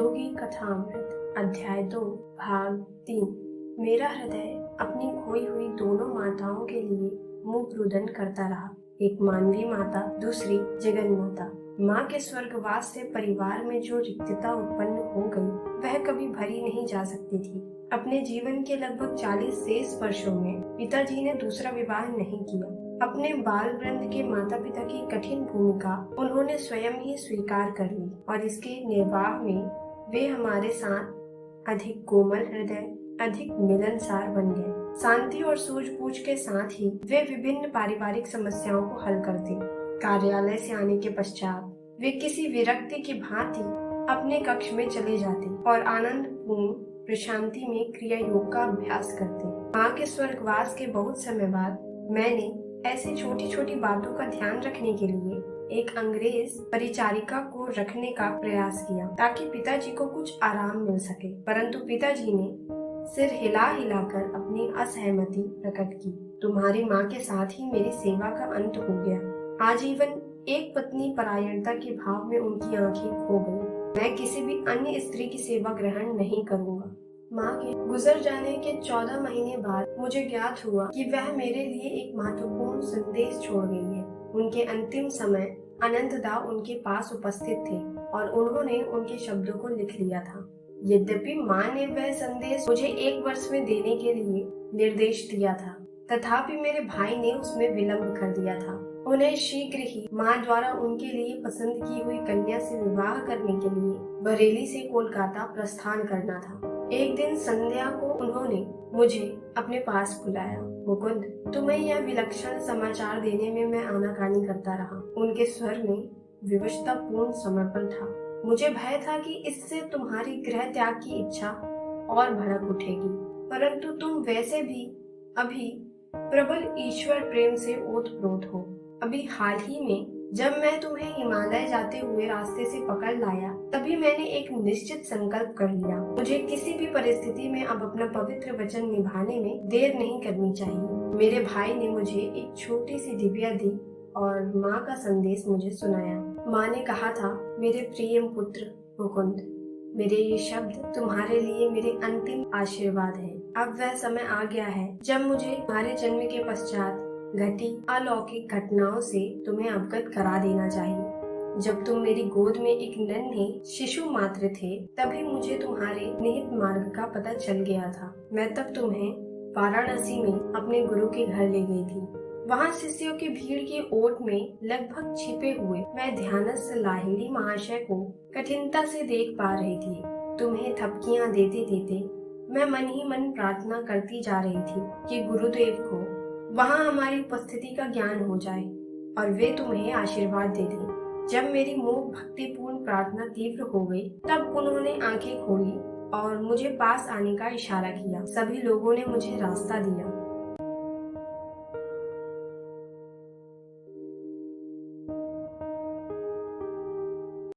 योगी कथामृत अध्याय 2 भाग 3। मेरा हृदय अपनी खोई हुई दोनों माताओं के लिए मुख रुदन करता रहा। एक मानवी माता, दूसरी जगन माता। माँ के स्वर्गवास से परिवार में जो रिक्तता उत्पन्न हो गई वह कभी भरी नहीं जा सकती थी। अपने जीवन के लगभग 40 शेष वर्षों में पिताजी ने दूसरा विवाह नहीं किया। अपने बाल वृंद के माता पिता की कठिन भूमिका उन्होंने स्वयं ही स्वीकार कर ली और इसके निर्वाह में वे हमारे साथ अधिक कोमल हृदय, अधिक मिलनसार बन गए। शांति और सूझबूझ के साथ ही वे विभिन्न पारिवारिक समस्याओं को हल करते। कार्यालय से आने के पश्चात वे किसी विरक्ति की भांति अपने कक्ष में चले जाते और आनंद पूर्ण प्रशांति में क्रिया योग का अभ्यास करते। माँ के स्वर्गवास के बहुत समय बाद मैंने ऐसी छोटी छोटी बातों का ध्यान रखने के लिए एक अंग्रेज परिचारिका को रखने का प्रयास किया ताकि पिताजी को कुछ आराम मिल सके, परंतु पिताजी ने सिर हिला हिलाकर अपनी असहमति प्रकट की। तुम्हारी माँ के साथ ही मेरी सेवा का अंत हो गया। आजीवन एक पत्नी परायणता के भाव में उनकी आंखें खो गई। मैं किसी भी अन्य स्त्री की सेवा ग्रहण नहीं करूँगा। माँ के गुजर जाने के 14 महीने बाद मुझे ज्ञात हुआ कि वह मेरे लिए एक महत्वपूर्ण संदेश छोड़ गई है। उनके अंतिम समय अनंतदा उनके पास उपस्थित थे और उन्होंने उनके शब्दों को लिख लिया था। यद्यपि माँ ने वह संदेश मुझे 1 वर्ष में देने के लिए निर्देश दिया था, तथापि मेरे भाई ने उसमें विलंब कर दिया था। उन्हें शीघ्र ही माँ द्वारा उनके लिए पसंद की हुई कन्या से विवाह करने के लिए बरेली से कोलकाता प्रस्थान करना था। एक दिन संध्या को उन्होंने मुझे अपने पास बुलाया। मुकुंद, तुम्हें यह विलक्षण समाचार देने में मैं आनाकानी करता रहा। उनके स्वर में विवशता पूर्ण समर्पण था। मुझे भय था कि इससे तुम्हारी गृह त्याग की इच्छा और भड़क उठेगी, परंतु तुम वैसे भी अभी प्रबल ईश्वर प्रेम से ओतप्रोत हो। अभी हाल ही में जब मैं तुम्हें हिमालय जाते हुए रास्ते से पकड़ लाया, तभी मैंने एक निश्चित संकल्प कर लिया। मुझे किसी भी परिस्थिति में अब अपना पवित्र वचन निभाने में देर नहीं करनी चाहिए। मेरे भाई ने मुझे एक छोटी सी डिबिया दी और माँ का संदेश मुझे सुनाया। माँ ने कहा था, मेरे प्रिय पुत्र मुकुंद, मेरे ये शब्द तुम्हारे लिए मेरे अंतिम आशीर्वाद है। अब वह समय आ गया है जब मुझे तुम्हारे जन्म के पश्चात घटी अलौकिक घटनाओं से तुम्हें अवगत करा देना चाहिए। जब तुम मेरी गोद में एक नन्हे शिशु मात्र थे, तभी मुझे तुम्हारे निहित मार्ग का पता चल गया था। मैं तब तुम्हें वाराणसी में अपने गुरु के घर ले गई थी। वहाँ शिष्यों की भीड़ की ओट में लगभग छिपे हुए मैं ध्यानस्थ लाहिड़ी महाशय को कठिनता से देख पा रही थी। तुम्हें थपकियां देते देते मैं मन ही मन प्रार्थना करती जा रही थी कि गुरुदेव को वहाँ हमारी उपस्थिति का ज्ञान हो जाए और वे तुम्हें आशीर्वाद दे दें। जब मेरी मोह भक्तिपूर्ण प्रार्थना तीव्र हो गई, तब उन्होंने आंखें खोली और मुझे पास आने का इशारा किया। सभी लोगों ने मुझे रास्ता दिया।